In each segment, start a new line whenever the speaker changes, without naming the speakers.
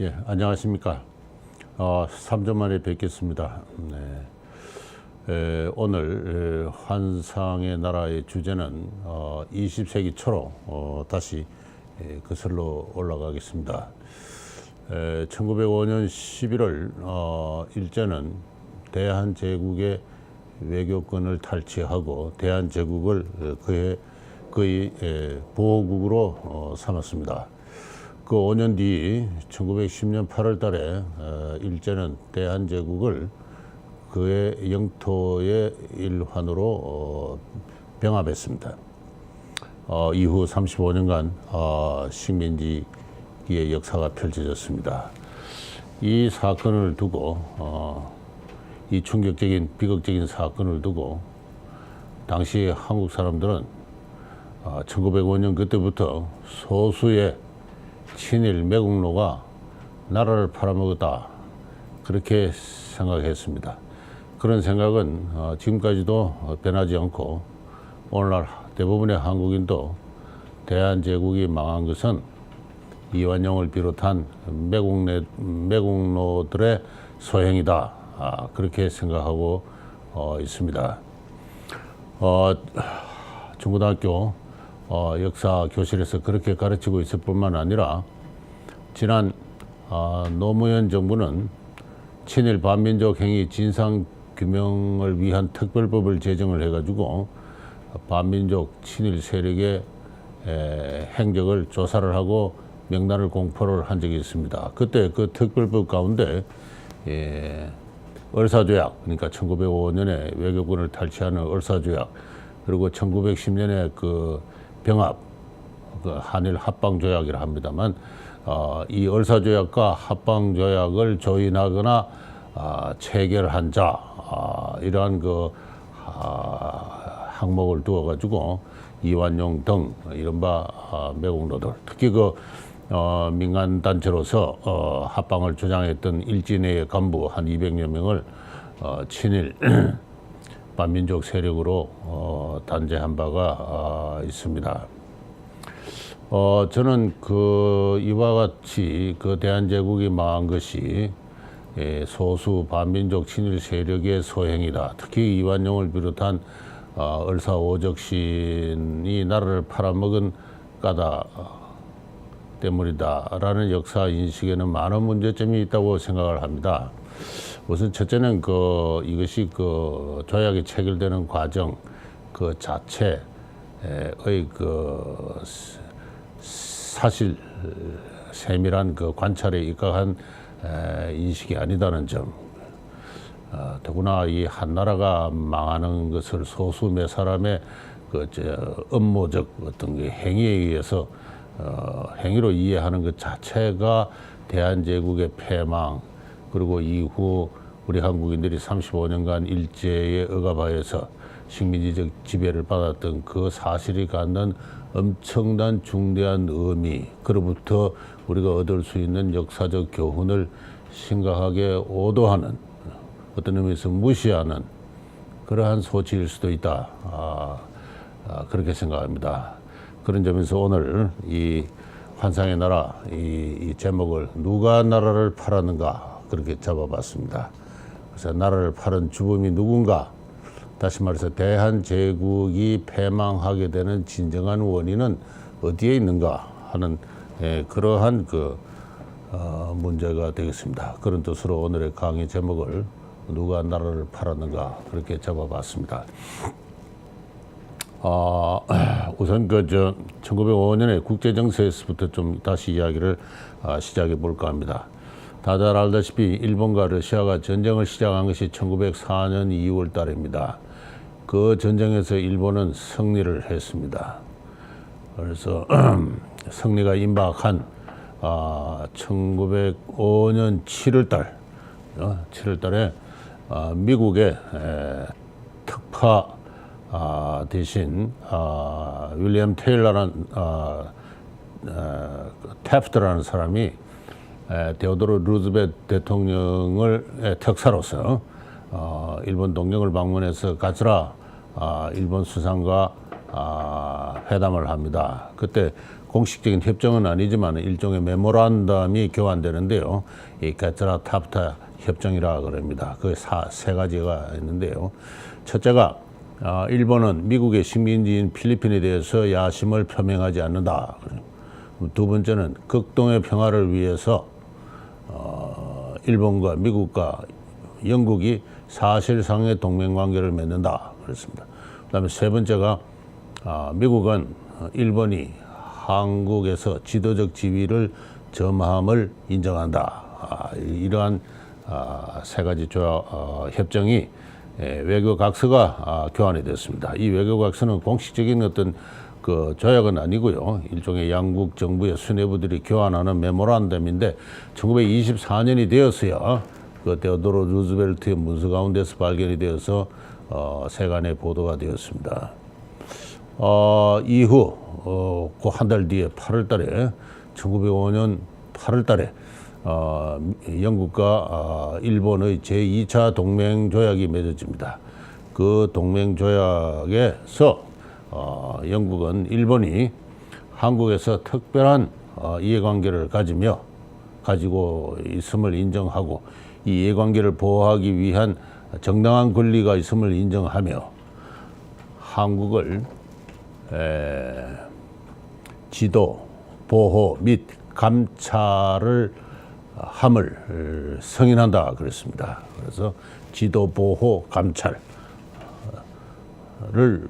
예, 안녕하십니까. 3주 만에 뵙겠습니다. 네. 오늘 환상의 나라의 주제는 20세기 초로 다시 거슬러 올라가겠습니다. 1905년 11월 일제는 대한제국의 외교권을 탈취하고 대한제국을 그의 보호국으로 삼았습니다. 그 5년 뒤 1910년 8월 달에 일제는 대한제국을 그의 영토의 일환으로 병합했습니다. 이후 35년간 식민지의 역사가 펼쳐졌습니다. 이 사건을 두고 이 충격적인 비극적인 사건을 두고 당시 한국 사람들은 1905년 그때부터 소수의 친일 매국노가 나라를 팔아먹었다, 그렇게 생각했습니다. 그런 생각은 지금까지도 변하지 않고 오늘날 대부분의 한국인도 대한제국이 망한 것은 이완용을 비롯한 매국노들의 소행이다, 그렇게 생각하고 있습니다. 중고등학교 역사 교실에서 그렇게 가르치고 있을 뿐만 아니라 지난 노무현 정부는 친일 반민족 행위 진상 규명을 위한 특별법을 제정을 해가지고 반민족 친일 세력의 행적을 조사를 하고 명단을 공포를 한 적이 있습니다. 그때 그 특별법 가운데 을사조약, 그러니까 1905년에 외교권을 탈취하는 을사조약, 그리고 1910년에 그 병합, 그 한일 합방조약이라 합니다만, 이 을사조약과 합방조약을 조인하거나 체결한 자, 이러한 그 항목을 두어가지고 이완용 등 이른바 매국노들, 특히 그 민간 단체로서 합방을 주장했던 일진의 간부 한 200여 명을 친일 반민족 세력으로 단죄한 바가 있습니다. 저는 이와 같이 대한제국이 망한 것이 소수 반민족 친일 세력의 소행이다, 특히 이완용을 비롯한 을사오적신이 나라를 팔아먹은 까닭 때문이다라는 역사 인식에는 많은 문제점이 있다고 생각을 합니다. 우선 첫째는 이것이 조약이 체결되는 과정 그 자체의 사실 세밀한 관찰에 입각한 인식이 아니다는 점. 더구나 이 한 나라가 망하는 것을 소수 몇 사람의 음모적 어떤 행위에 의해서 행위로 이해하는 것 자체가 대한제국의 패망, 그리고 이후 우리 한국인들이 35년간 일제에 억압하여서 식민지적 지배를 받았던 그 사실이 갖는 엄청난 중대한 의미, 그로부터 우리가 얻을 수 있는 역사적 교훈을 심각하게 오도하는, 어떤 의미에서 무시하는 그러한 소치일 수도 있다, 그렇게 생각합니다. 그런 점에서 오늘 이 환상의 나라 이 제목을 누가 나라를 팔았는가 그렇게 잡아봤습니다. 그래서 나라를 팔은 주범이 누군가, 다시 말해서 대한제국이 패망하게 되는 진정한 원인은 어디에 있는가 하는 그러한 문제가 되겠습니다. 그런 뜻으로 오늘의 강의 제목을 누가 나라를 팔았는가 그렇게 잡아봤습니다. 우선 1905년의 국제정세에서부터 좀 다시 이야기를 시작해 볼까 합니다. 다들 알다시피 일본과 러시아가 전쟁을 시작한 것이 1904년 2월 달입니다. 그 전쟁에서 일본은 승리를 했습니다. 그래서 승리가 임박한 1905년 7월 달에 미국의 특파 대신 윌리엄 테일러라는 태프트라는 사람이 데오도르 루즈벨트 대통령을 특사로서 일본 동경을 방문해서 가츠라 일본 수상과 회담을 합니다. 그때 공식적인 협정은 아니지만 일종의 메모란담이 교환되는데요. 이 게트라 타프타 협정이라 그럽니다. 그 세 가지가 있는데요. 첫째가 일본은 미국의 식민지인 필리핀에 대해서 야심을 표명하지 않는다. 두 번째는 극동의 평화를 위해서 일본과 미국과 영국이 사실상의 동맹관계를 맺는다. 그렇습니다. 그다음에 세 번째가 미국은 일본이 한국에서 지도적 지위를 점함을 인정한다. 이러한 세 가지 협정이 외교 각서가 교환이 됐습니다. 이 외교 각서는 공식적인 어떤 그 조약은 아니고요. 일종의 양국 정부의 수뇌부들이 교환하는 메모란덤인데 1924년이 되었어야 그 테오도로 루즈벨트의 문서 가운데서 발견이 되어서 세간에 보도가 되었습니다. 이후 그 한 달 뒤에 8월 달에 1905년 8월 달에 영국과 일본의 제2차 동맹조약이 맺어집니다. 그 동맹조약에서 영국은 일본이 한국에서 특별한 이해관계를 가지고 있음을 인정하고 이 이해관계를 보호하기 위한 정당한 권리가 있음을 인정하며 한국을 지도, 보호 및 감찰을 함을 승인한다 그랬습니다. 그래서 지도, 보호, 감찰을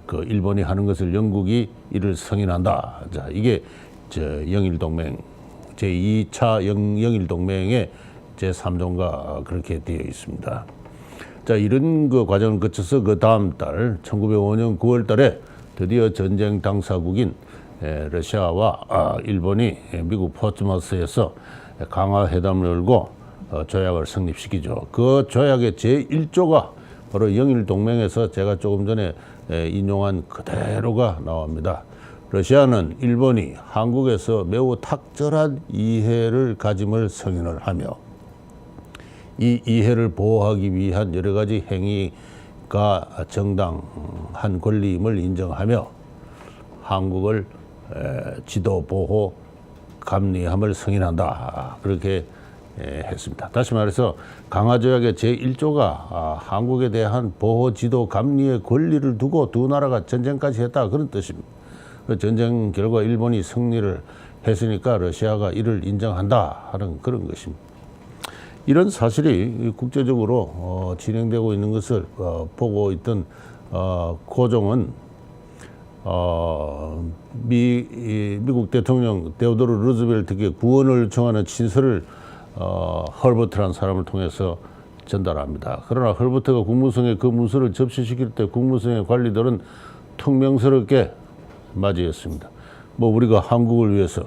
그 일본이 하는 것을 영국이 이를 승인한다. 자, 이게 영일동맹 제2차 영일동맹의 제3조가 그렇게 되어 있습니다. 자, 이런 그 과정을 거쳐서 그 다음 달 1905년 9월 달에 드디어 전쟁 당사국인 러시아와 일본이 미국 포츠머스에서 강화회담을 열고 조약을 성립시키죠. 그 조약의 제1조가 바로 영일동맹에서 제가 조금 전에 인용한 그대로가 나옵니다. 러시아는 일본이 한국에서 매우 탁절한 이해를 가짐을 승인을 하며 이 이해를 보호하기 위한 여러 가지 행위가 정당한 권리임을 인정하며 한국을 지도, 보호, 감리함을 승인한다. 그렇게 했습니다. 다시 말해서 강화조약의 제1조가 한국에 대한 보호, 지도, 감리의 권리를 두고 두 나라가 전쟁까지 했다. 그런 뜻입니다. 그 전쟁 결과 일본이 승리를 했으니까 러시아가 이를 인정한다 하는 그런 것입니다. 이런 사실이 국제적으로 진행되고 있는 것을 보고 있던 고종은 미국 대통령 테오도르 루즈벨트에게 구원을 요청하는 친서를 헐버트라는 사람을 통해서 전달합니다. 그러나 헐버트가 국무성에 그 문서를 접수시킬 때 국무성의 관리들은 퉁명스럽게 맞이했습니다. 뭐 우리가 한국을 위해서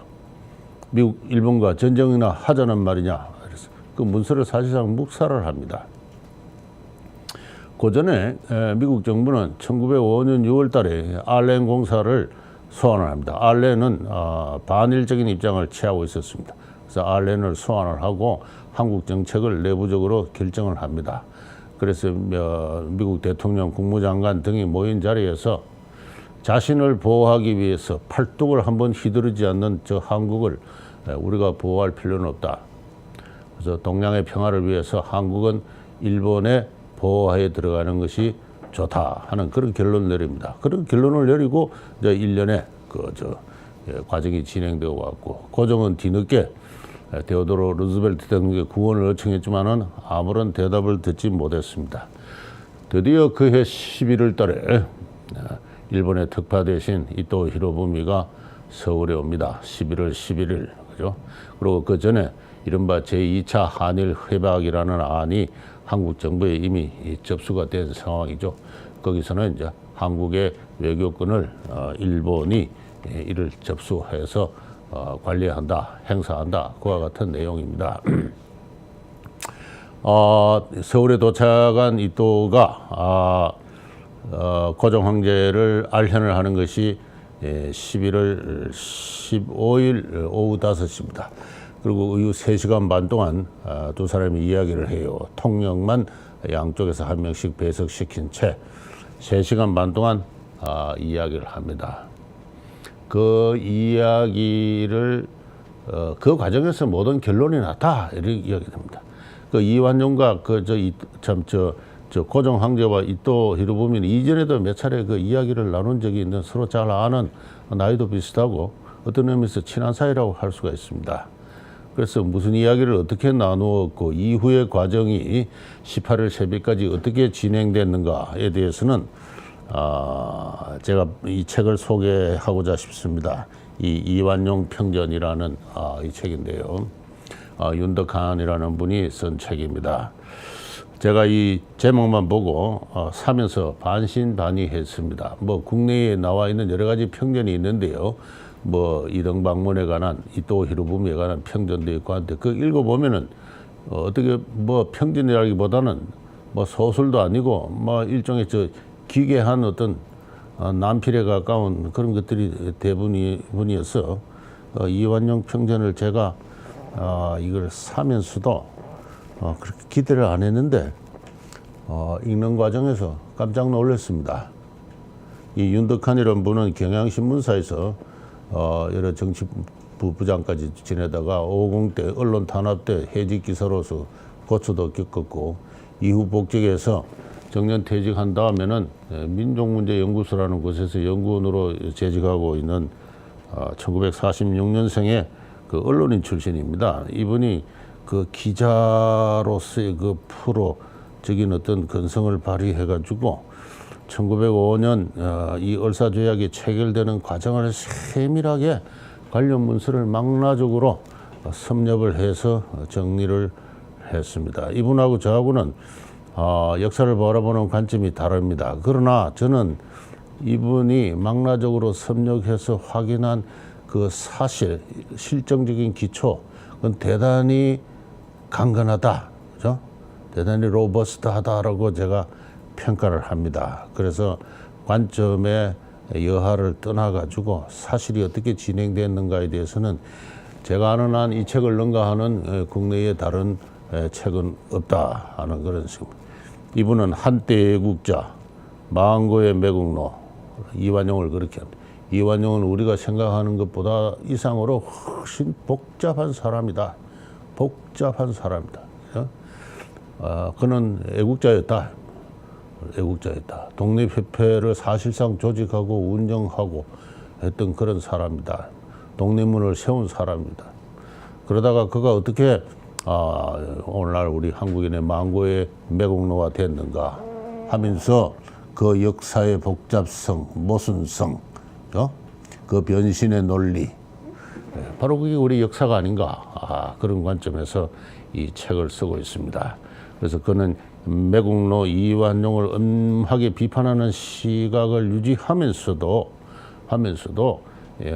미국, 일본과 전쟁이나 하자는 말이냐. 그래서 그 문서를 사실상 묵살을 합니다. 그 전에 미국 정부는 1905년 6월 달에 알렌 공사를 소환을 합니다. 알렌은 반일적인 입장을 취하고 있었습니다. 그래서 알렌을 소환을 하고 한국 정책을 내부적으로 결정을 합니다. 그래서 미국 대통령, 국무장관 등이 모인 자리에서 자신을 보호하기 위해서 팔뚝을 한번 휘두르지 않는 저 한국을 우리가 보호할 필요는 없다. 그래서 동양의 평화를 위해서 한국은 일본의 보호하에 들어가는 것이 좋다 하는 그런 결론을 내립니다. 그런 결론을 내리고 이제 1년의 과정이 진행되어 왔고 고종은 뒤늦게 테오도르 루즈벨트 등에게 구원을 요청했지만은 아무런 대답을 듣지 못했습니다. 드디어 그해 11월 달에 일본의 특파 대신 이토 히로부미가 서울에 옵니다. 11월 11일. 그죠? 그리고 그 전에 이른바 제2차 한일 회박이라는 안이 한국 정부에 이미 접수가 된 상황이죠. 거기서는 이제 한국의 외교권을 일본이 이를 접수해서 관리한다, 행사한다. 그와 같은 내용입니다. 서울에 도착한 이토가 고종 황제를 알현을 하는 것이 11월 15일 오후 5시입니다. 그리고 이후 3시간 반 동안 두 사람이 이야기를 해요. 통역만 양쪽에서 한 명씩 배석시킨 채 3시간 반 동안 이야기를 합니다. 그 이야기를 그 과정에서 모든 결론이 났다 이렇게 이야기됩니다. 그 이완용과 저 고종 황제와 이토 히로부미는 이전에도 몇 차례 그 이야기를 나눈 적이 있는 서로 잘 아는 나이도 비슷하고 어떤 의미에서 친한 사이라고 할 수가 있습니다. 그래서 무슨 이야기를 어떻게 나누었고 이후의 과정이 18일 새벽까지 어떻게 진행됐는가에 대해서는 제가 이 책을 소개하고자 싶습니다. 이 이완용 평전이라는 이 책인데요. 윤덕한이라는 분이 쓴 책입니다. 제가 이 제목만 보고 사면서 반신반의했습니다. 뭐 국내에 나와 있는 여러 가지 평전이 있는데요. 뭐 이등방문에 관한 이토 히로부미에 관한 평전도 있고 한데 그 읽어보면은 어떻게 뭐 평전이라기보다는 뭐 소설도 아니고 뭐 일종의 기괴한 어떤 난필에 가까운 그런 것들이 대부분이어서 이완용 평전을 제가 이걸 사면서도 그렇게 기대를 안 했는데 읽는 과정에서 깜짝 놀랐습니다. 이 윤덕한이라는 분은 경향신문사에서 여러 정치부 부장까지 지내다가 550 때 언론 탄압 때 해직 기사로서 고초도 겪었고 이후 복직해서 정년 퇴직한 다음에는 민족문제연구소라는 곳에서 연구원으로 재직하고 있는 1946년생의 그 언론인 출신입니다. 이분이 그 기자로서의 그 프로적인 어떤 근성을 발휘해가지고 1905년 이 얼사조약이 체결되는 과정을 세밀하게 관련 문서를 망라적으로 섭렵을 해서 정리를 했습니다. 이분하고 저하고는 역사를 바라보는 관점이 다릅니다. 그러나 저는 이분이 망라적으로 섭렵해서 확인한 그 사실, 실정적인 기초, 그건 대단히 강건하다, 그죠? 대단히 로버스트하다라고 제가 평가를 합니다. 그래서 관점의 여하를 떠나가지고 사실이 어떻게 진행됐는가에 대해서는 제가 아는 한 이 책을 능가하는 국내의 다른 책은 없다 하는 그런 식입니다. 이분은 한때 애국자, 망고의 매국노, 이완용을 그렇게 합니다. 이완용은 우리가 생각하는 것보다 이상으로 훨씬 복잡한 사람이다. 복잡한 사람이다. 그는 애국자였다. 애국자였다. 독립협회를 사실상 조직하고 운영하고 했던 그런 사람이다. 독립문을 세운 사람입니다. 그러다가 그가 어떻게 오늘날 우리 한국인의 망고의 매국노가 됐는가 하면서 그 역사의 복잡성, 모순성, 그 변신의 논리, 바로 그게 우리 역사가 아닌가 그런 관점에서 이 책을 쓰고 있습니다. 그래서 그는 매국노 이완용을 엄하게 비판하는 시각을 유지하면서도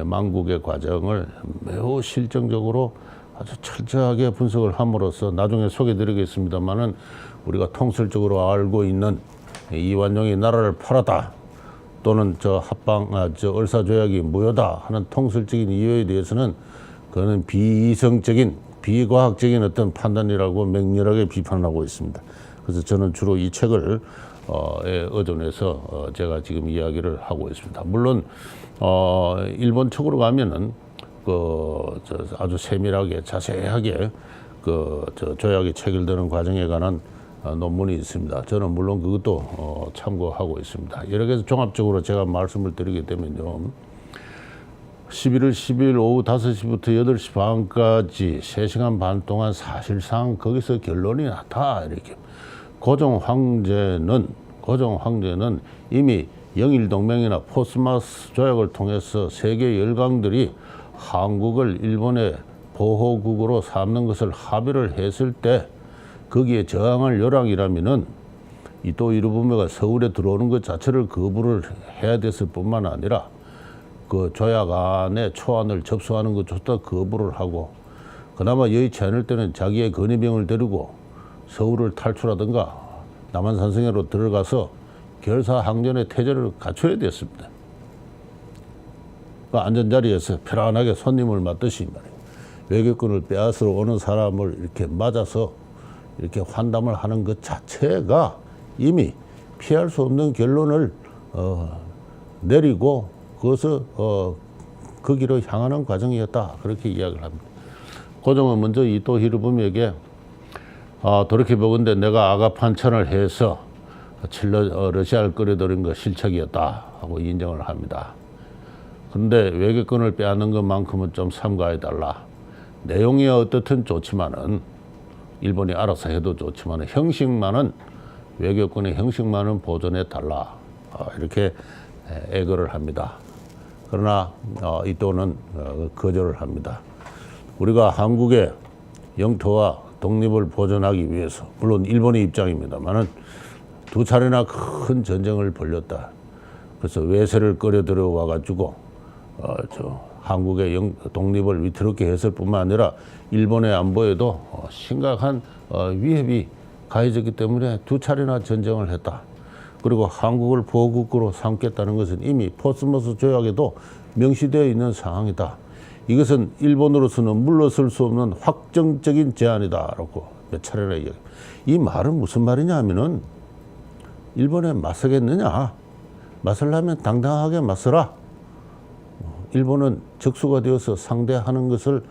망국의 과정을 매우 실정적으로 아주 철저하게 분석을 함으로써 나중에 소개드리겠습니다만은 우리가 통설적으로 알고 있는 이완용이 나라를 팔았다 또는 얼사조약이 무효다 하는 통설적인 이유에 대해서는 그는 비이성적인 비과학적인 어떤 판단이라고 맹렬하게 비판하고 있습니다. 그래서 저는 주로 이 책을 의존해서 제가 지금 이야기를 하고 있습니다. 물론 일본 측으로 가면은 아주 세밀하게 자세하게 조약이 체결되는 과정에 관한 논문이 있습니다. 저는 물론 그것도 참고하고 있습니다. 여러 가지 종합적으로 제가 말씀을 드리게 되면요. 11월 10일 오후 5시부터 8시 반까지 3시간 반 동안 사실상 거기서 결론이 났다. 이렇게. 고종 황제는 이미 영일동맹이나 포스마스 조약을 통해서 세계 열강들이 한국을 일본의 보호국으로 삼는 것을 합의를 했을 때 거기에 저항할 요량이라면은 이토 히로부미가 서울에 들어오는 것 자체를 거부를 해야 됐을 뿐만 아니라 그 조약 안에 초안을 접수하는 것조차 거부를 하고 그나마 여의치 않을 때는 자기의 근위병을 데리고 서울을 탈출하든가 남한산성으로 들어가서 결사항전의 태제를 갖춰야 됐습니다. 그 안전자리에서 편안하게 손님을 맞듯이 말이에요. 외교권을 빼앗으러 오는 사람을 이렇게 맞아서 이렇게 환담을 하는 것 자체가 이미 피할 수 없는 결론을 내리고 그것을 거기로 향하는 과정이었다. 그렇게 이야기를 합니다. 고종은 먼저 이토 히로부미에게 돌이켜보건대 내가 아가판천을 해서 러시아를 끌어들인 거 실책이었다 하고 인정을 합니다. 그런데 외교권을 빼앗는 것만큼은 좀 삼가해달라. 내용이 어떻든 좋지만은 일본이 알아서 해도 좋지만 형식만은 외교권의 형식만은 보존해달라. 이렇게 애거를 합니다. 그러나 이토는 거절을 합니다. 우리가 한국의 영토와 독립을 보존하기 위해서 물론 일본의 입장입니다만은 두 차례나 큰 전쟁을 벌였다. 그래서 외세를 끌어들여와 가지고 한국의 독립을 위태롭게 했을 뿐만 아니라 일본의 안보에도 심각한 위협이 가해졌기 때문에 두 차례나 전쟁을 했다. 그리고 한국을 보호국으로 삼겠다는 것은 이미 포츠머스 조약에도 명시되어 있는 상황이다. 이것은 일본으로서는 물러설 수 없는 확정적인 제안이다라고 몇 차례나 이야기. 이 말은 무슨 말이냐 하면은 일본에 맞서겠느냐? 맞서려면 당당하게 맞서라. 일본은 적수가 되어서 상대하는 것을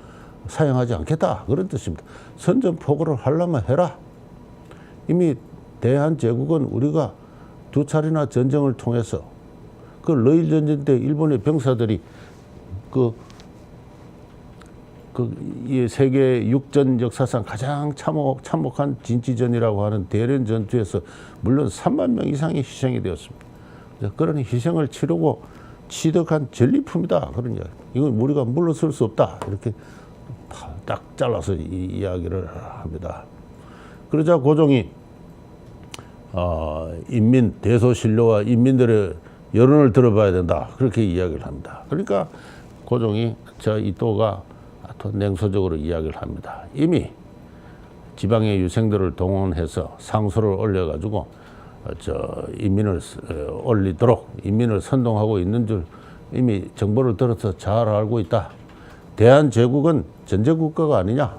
사용하지 않겠다. 그런 뜻입니다. 선전포고를 하려면 해라. 이미 대한제국은 우리가 두 차례나 전쟁을 통해서 그 러일 전쟁 때 일본의 병사들이 이 세계 육전 역사상 가장 참혹한 진지전이라고 하는 대련 전투에서 물론 3만 명 이상이 희생이 되었습니다. 그런 희생을 치르고 취득한 전리품이다. 그런 이야기. 이건 우리가 물러설 수 없다. 이렇게 딱 잘라서 이 이야기를 합니다. 그러자 고종이 인민 대소신료와 인민들의 여론을 들어봐야 된다. 그렇게 이야기를 합니다. 그러니까 고종이 이토가 더 냉소적으로 이야기를 합니다. 이미 지방의 유생들을 동원해서 상소를 올려가지고 인민을 올리도록 인민을 선동하고 있는 줄 이미 정보를 들어서 잘 알고 있다. 대한제국은 전제국가가 아니냐.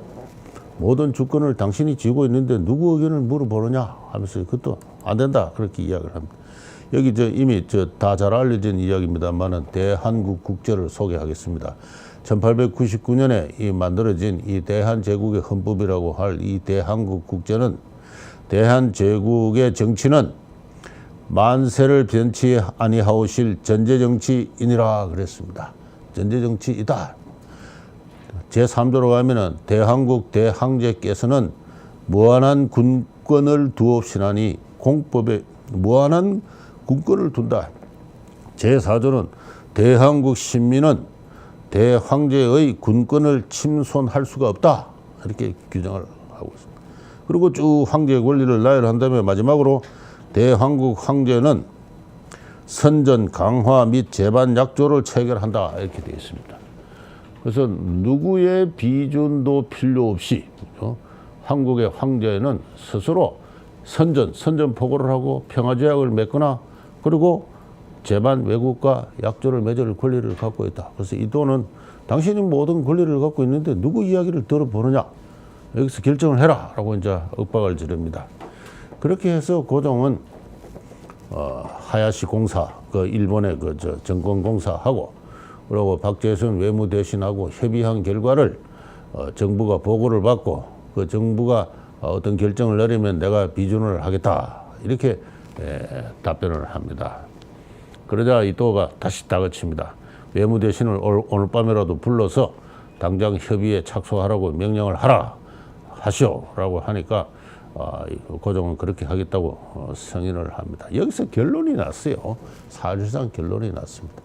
모든 주권을 당신이 쥐고 있는데 누구 의견을 물어보느냐 하면서 그것도 안 된다. 그렇게 이야기를 합니다. 여기 이미 다 잘 알려진 이야기입니다만은 대한국 국제를 소개하겠습니다. 1899년에 이 만들어진 이 대한제국의 헌법이라고 할 이 대한국 국제는 대한제국의 정치는 만세를 변치 아니하오실 전제정치이니라 그랬습니다. 전제정치이다. 제3조로 가면은 대한국 대항제께서는 무한한 군권을 두옵시나니 공법에 무한한 군권을 둔다. 제4조는 대한국 신민은 대황제의 군권을 침손할 수가 없다. 이렇게 규정을 하고 있습니다. 그리고 쭉 황제의 권리를 나열한 다음에 마지막으로 대한국 황제는 선전, 강화 및 재반 약조를 체결한다. 이렇게 되어 있습니다. 그래서 누구의 비준도 필요 없이 한국의 황제는 스스로 선전포고를 하고 평화조약을 맺거나 그리고 재반 외국과 약조를 맺을 권리를 갖고 있다. 그래서 이토는 당신이 모든 권리를 갖고 있는데 누구 이야기를 들어보느냐. 여기서 결정을 해라. 라고 이제 윽박을 지릅니다. 그렇게 해서 고종은 하야시 공사, 일본의 정권공사하고 그리고 박재선 외무대신하고 협의한 결과를 정부가 보고를 받고 그 정부가 어떤 결정을 내리면 내가 비준을 하겠다. 이렇게 답변을 합니다. 그러자 이토가 다시 다그칩니다. 외무대신을 오늘 밤에라도 불러서 당장 협의에 착수하라고 명령을 하시오라고 하니까 고종은 그렇게 하겠다고 승인을 합니다. 여기서 결론이 났어요. 사실상 결론이 났습니다.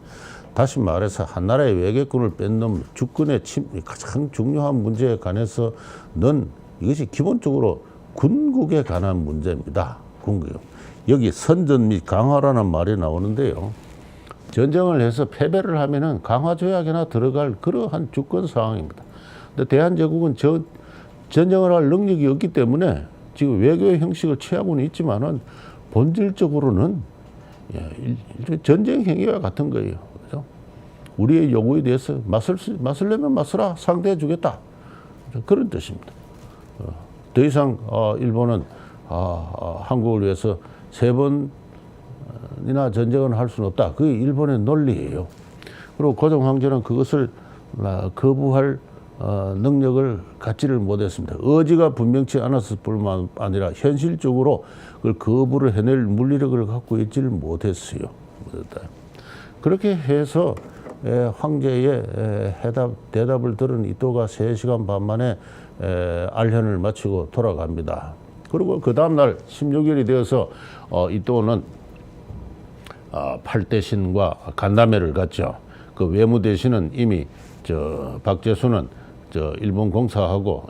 다시 말해서 한나라의 외교권을 뺏는 주권의 가장 중요한 문제에 관해서는 이것이 기본적으로 군국에 관한 문제입니다. 군국이요. 여기 선전 및 강화라는 말이 나오는데요. 전쟁을 해서 패배를 하면은 강화 조약에나 들어갈 그러한 주권 상황입니다. 근데 대한제국은 전쟁을 할 능력이 없기 때문에 지금 외교의 형식을 취하고는 있지만은 본질적으로는 전쟁 행위와 같은 거예요. 그죠? 우리의 요구에 대해서 맞으려면 맞서라. 상대해 주겠다. 그런 뜻입니다. 더 이상 일본은 한국을 위해서 3번이나 전쟁을 할 수는 없다. 그게 일본의 논리예요. 그리고 고종 황제는 그것을 거부할 능력을 갖지를 못했습니다. 의지가 분명치 않았을 뿐만 아니라 현실적으로 그걸 거부를 해낼 물리력을 갖고 있지를 못했어요. 그렇게 해서 황제의 대답을 들은 이또가 3시간 반 만에 알현을 마치고 돌아갑니다. 그리고 그 다음날 16일이 되어서 이또는 팔대신과 간담회를 갖죠. 그 외무대신은 이미 박재수는 일본 공사하고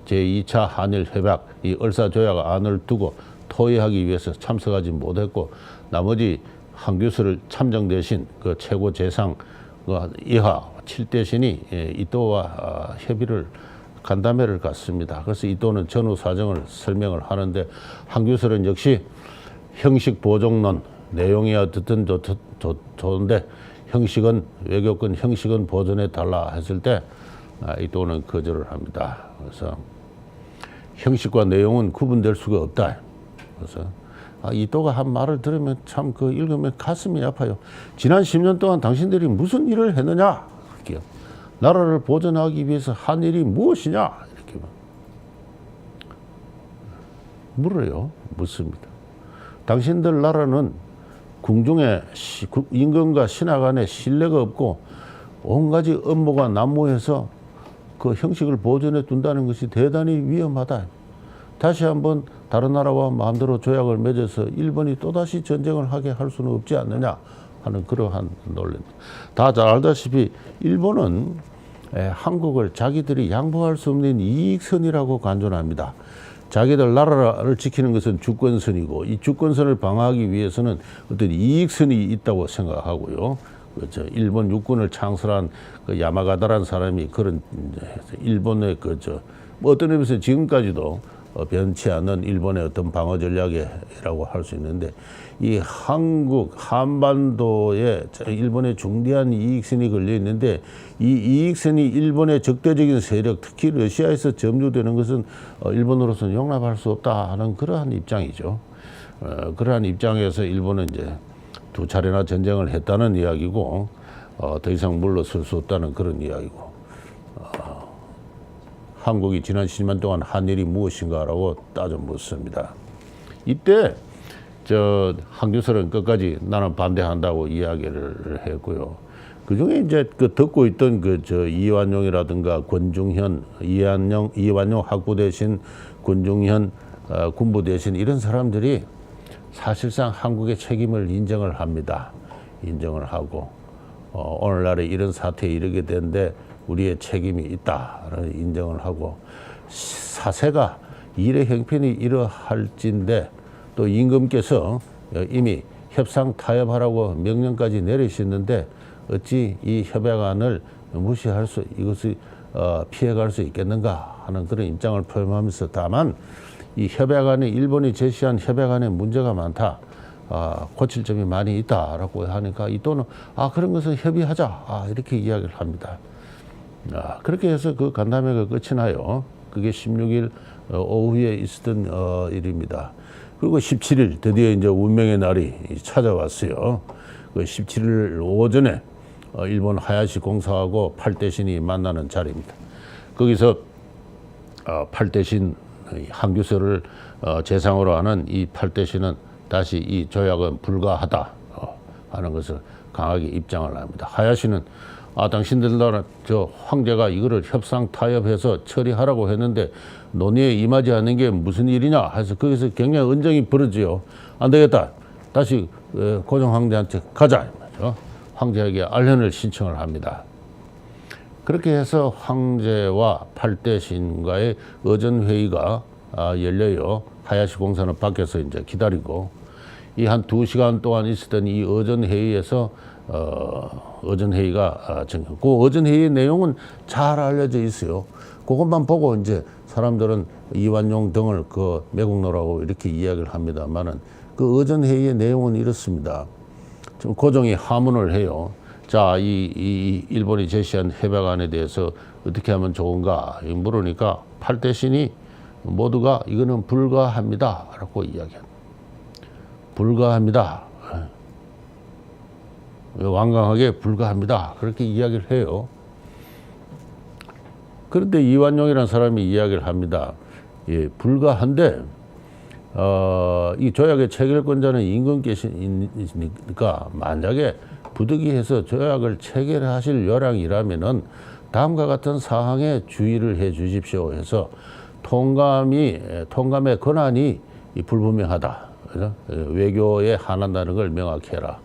제2차 한일 협약 이 을사조약 안을 두고 토의하기 위해서 참석하지 못했고 나머지 한교수를 참정 대신 그 최고 재상 이하 7대신이 이또와 협의를 간담회를 갖습니다. 그래서 이또는 전후 사정을 설명을 하는데 한교수는 역시 형식 보존론 내용이야 듣든 좋은데 형식은 외교권 형식은 보존해 달라 했을 때 이또는 거절을 합니다. 그래서 형식과 내용은 구분될 수가 없다. 그래서 이또가 한 말을 들으면 참 그 읽으면 가슴이 아파요. 지난 10년 동안 당신들이 무슨 일을 했느냐? 이렇게 나라를 보존하기 위해서 한 일이 무엇이냐? 이렇게 물어요. 묻습니다. 당신들 나라는 궁중에 임금과 신하 간에 신뢰가 없고 온가지 업무가 난무해서 그 형식을 보존해 둔다는 것이 대단히 위험하다. 다시 한번 다른 나라와 마음대로 조약을 맺어서 일본이 또다시 전쟁을 하게 할 수는 없지 않느냐 하는 그러한 논리입니다. 다 잘 알다시피 일본은 한국을 자기들이 양보할 수 없는 이익선이라고 간주합니다. 자기들 나라를 지키는 것은 주권선이고 이 주권선을 방어하기 위해서는 어떤 이익선이 있다고 생각하고요. 그렇죠. 일본 육군을 창설한 그 야마가다라는 사람이 그런 일본의 어떤 의미에서 지금까지도 변치 않는 일본의 어떤 방어 전략이라고 할 수 있는데 이 한반도에 일본의 중대한 이익선이 걸려 있는데 이 이익선이 일본의 적대적인 세력, 특히 러시아에서 점유되는 것은 일본으로서는 용납할 수 없다 하는 그러한 입장이죠. 그러한 입장에서 일본은 이제 2차례나 전쟁을 했다는 이야기고 더 이상 물러설 수 없다는 그런 이야기고 한국이 지난 10년 동안 한 일이 무엇인가라고 따져 묻습니다. 이때 한교설은 끝까지 나는 반대한다고 이야기를 했고요. 그 중에 이제 듣고 있던 이완용이라든가 권중현, 이완용 학부 대신 권중현 군부 대신 이런 사람들이 사실상 한국의 책임을 인정을 합니다. 인정을 하고 오늘날에 이런 사태에 이르게 된데 우리의 책임이 있다라는 인정을 하고 사세가 일의 형편이 이러할진데 또 임금께서 이미 협상 타협하라고 명령까지 내리셨는데 어찌 이 협약안을 무시할 수 이것을 피해갈 수 있겠는가 하는 그런 입장을 표명하면서 다만 이 협약안에 일본이 제시한 협약안에 문제가 많다. 고칠 점이 많이 있다라고 하니까 이또는 그런 것은 협의하자 이렇게 이야기를 합니다. 그렇게 해서 그 간담회가 끝이 나요. 그게 16일 오후에 있었던 일입니다. 그리고 17일 드디어 이제 운명의 날이 찾아왔어요. 그 17일 오전에 일본 하야시 공사하고 팔대신이 만나는 자리입니다. 거기서 팔대신 한교설을 재상으로 하는 이 팔대신은 다시 이 조약은 불가하다 하는 것을 강하게 입장을 합니다. 하야시는 당신들 나라 황제가 이거를 협상 타협해서 처리하라고 했는데 논의에 임하지 않는 게 무슨 일이냐 해서 거기서 굉장히 언쟁이 벌어지요. 안 되겠다. 다시 고종 황제한테 가자. 황제에게 알현을 신청을 합니다. 그렇게 해서 황제와 팔대신과의 의전회의가 열려요. 하야시 공사는 밖에서 이제 기다리고 이 한 2시간 동안 있었던 이 의전회의에서 의전회의가 그 의전회의의 내용은 잘 알려져 있어요. 그것만 보고 이제 사람들은 이완용 등을 그 매국노라고 이렇게 이야기를 합니다만은 그 의전회의의 내용은 이렇습니다. 좀 고종이 하문을 해요. 자, 이 일본이 제시한 협약안에 대해서 어떻게 하면 좋은가 물으니까 팔대신이 모두가 이거는 불가합니다라고 이야기합니다. 불가합니다. 완강하게 불가합니다. 그렇게 이야기를 해요. 그런데 이완용이라는 사람이 이야기를 합니다. 예, 불가한데 이 조약의 체결권자는 임금께시니까 만약에 부득이해서 조약을 체결하실 요량이라면은 다음과 같은 사항에 주의를 해 주십시오 해서 통감의 권한이 불분명하다. 그죠? 외교에 한한다는 걸 명확히 해라.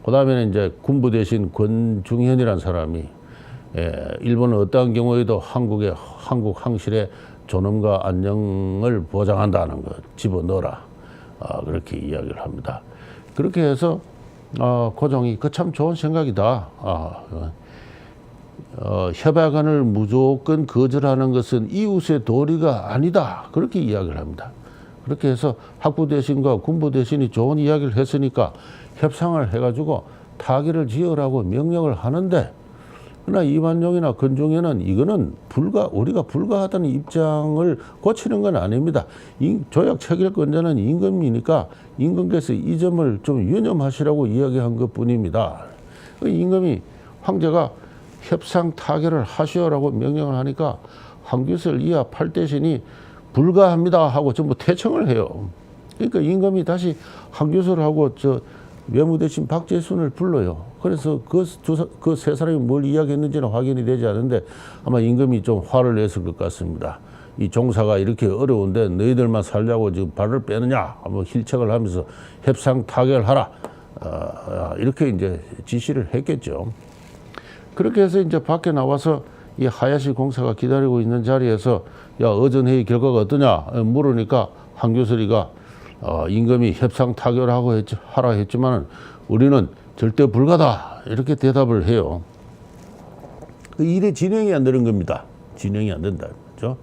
그 다음에는 이제 군부 대신 권중현이라는 사람이 일본은 어떠한 경우에도 한국 항실의 존엄과 안녕을 보장한다는 것 집어넣어라. 그렇게 이야기를 합니다. 그렇게 해서 고종이 그 참 좋은 생각이다. 협약안을 무조건 거절하는 것은 이웃의 도리가 아니다. 그렇게 이야기를 합니다. 그렇게 해서 학부 대신과 군부 대신이 좋은 이야기를 했으니까 협상을 해가지고 타결을 지으라고 명령을 하는데, 그러나 이완용이나 권중현은 이거는 우리가 불가하다는 입장을 고치는 건 아닙니다. 조약 체결권자는 임금이니까 임금께서 이 점을 좀 유념하시라고 이야기한 것 뿐입니다. 임금이 황제가 협상 타결을 하시오라고 명령을 하니까 황규슬 이하 8대신이 불가합니다 하고 전부 퇴청을 해요. 그러니까 임금이 다시 황규슬하고 외무대신 박재순을 불러요. 그래서 그 세 사람이 뭘 이야기했는지는 확인이 되지 않은데 아마 임금이 좀 화를 냈을 것 같습니다. 이 종사가 이렇게 어려운데 너희들만 살려고 지금 발을 빼느냐 한번 힐책을 하면서 협상 타결하라. 이렇게 이제 지시를 했겠죠. 그렇게 해서 이제 밖에 나와서 이 하야시 공사가 기다리고 있는 자리에서 야, 어전회의 결과가 어떠냐 물으니까 황교슬이가 임금이 협상 타결하고 하라 했지만 우리는 절대 불가다 이렇게 대답을 해요. 그 일의 진행이 안 되는 겁니다. 진행이 안 된다. 그렇죠?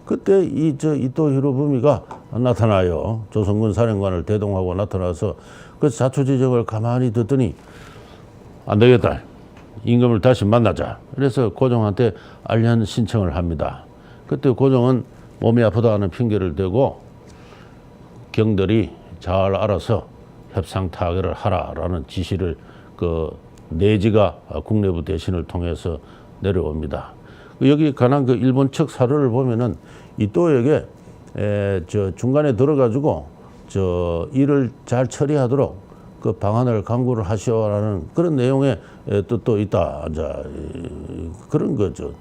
그때 이토 히로부미가 나타나요. 조선군 사령관을 대동하고 나타나서 그 자초지정을 가만히 듣더니 안 되겠다. 임금을 다시 만나자. 그래서 고종한테 알련 신청을 합니다. 그때 고종은 몸이 아프다 하는 핑계를 대고 경들이 잘 알아서 협상 타결을 하라라는 지시를 내지가 국내부 대신을 통해서 내려옵니다. 여기 관한 일본 측 사료를 보면은 이토에게 중간에 들어가지고 일을 잘 처리하도록 그 방안을 강구를 하시오라는 그런 내용의 뜻도 있다. 그런 거죠.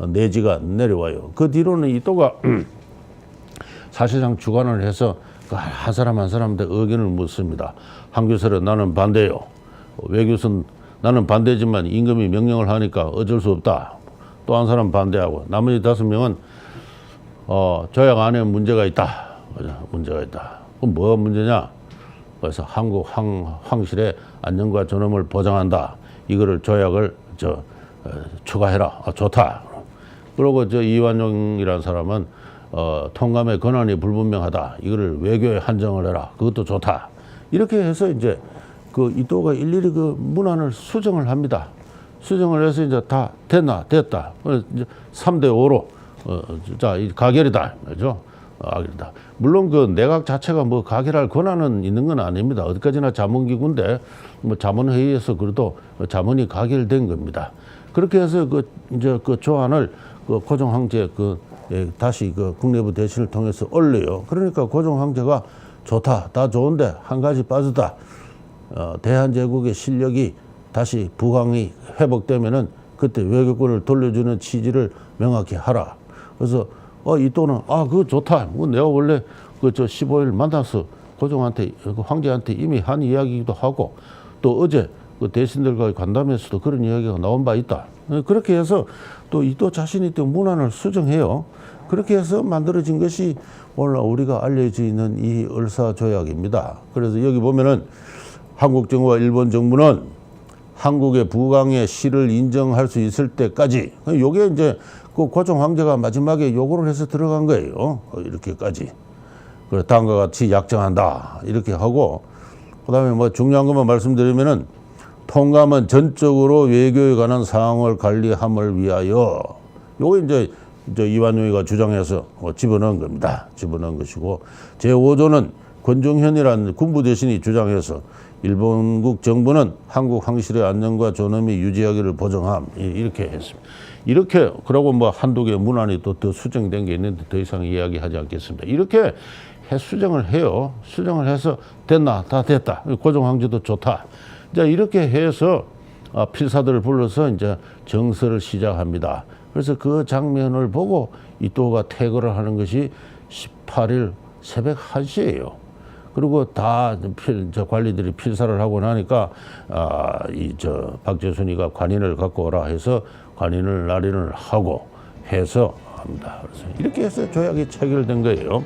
내지가 내려와요. 그 뒤로는 이토가 사실상 주관을 해서 한 사람 한 사람한테 의견을 묻습니다. 한교슬은 나는 반대요. 외교선 나는 반대지만 임금이 명령을 하니까 어쩔 수 없다. 또 한 사람 반대하고 나머지 5명은 조약 안에 문제가 있다. 문제가 있다. 그럼 뭐가 문제냐? 그래서 한국 황실의 안녕과 존엄을 보장한다. 이거를 조약을 추가해라. 좋다. 그리고 이완용이라는 사람은 통감의 권한이 불분명하다. 이거를 외교에 한정을 해라. 그것도 좋다. 이렇게 해서 이제 이토가 일일이 문안을 수정을 합니다. 수정을 해서 이제 다 됐다. 이제 3대5로 가결이다. 그죠? 가결이다. 물론 내각 자체가 가결할 권한은 있는 건 아닙니다. 어디까지나 자문기구인데 자문회의에서 그래도 자문이 가결된 겁니다. 그렇게 해서 이제 조안을 고종 황제 다시 국내부 대신을 통해서 올려요. 그러니까 고종 황제가 좋다, 다 좋은데 한 가지 빠졌다. 대한제국의 실력이 다시 부강이 회복되면은 그때 외교권을 돌려주는 취지를 명확히 하라. 그래서 이또는 그거 좋다. 내가 원래 15일 만나서 고종한테 황제한테 이미 한 이야기이기도 하고 또 어제 대신들과의 간담회에서도 그런 이야기가 나온 바 있다. 그렇게 해서 또 이또 자신이 또 문안을 수정해요. 그렇게 해서 만들어진 것이 오늘 우리가 알려져 있는 이 을사조약입니다. 그래서 여기 보면은 한국 정부와 일본 정부는 한국의 부강의 실을 인정할 수 있을 때까지, 요게 이제 고종 황제가 마지막에 요구를 해서 들어간 거예요. 이렇게까지. 그래, 다음과 같이 약정한다. 이렇게 하고, 그 다음에 중요한 것만 말씀드리면은 통감은 전적으로 외교에 관한 사항을 관리함을 위하여, 요게 이제 이완용이가 주장해서 집어넣은 겁니다. 집어넣은 것이고, 제5조는 권중현이라는 군부 대신이 주장해서 일본국 정부는 한국 황실의 안녕과 존엄이 유지하기를 보정함. 이렇게 했습니다. 이렇게 그러고 뭐 한두 개 문안이 또 더 수정된 게 있는데 더 이상 이야기하지 않겠습니다. 이렇게 수정을 해요. 수정을 해서 됐나? 다 됐다. 고종 황제도 좋다. 자, 이렇게 해서 필사들을 불러서 이제 정서를 시작합니다. 그래서 그 장면을 보고 이토가 퇴거를 하는 것이 18일 새벽 1시예요. 그리고 다 관리들이 필사를 하고 나니까 박재순이가 관인을 갖고 오라 해서 관인을 날인을 하고 해서 합니다. 그래서 이렇게 해서 조약이 체결된 거예요.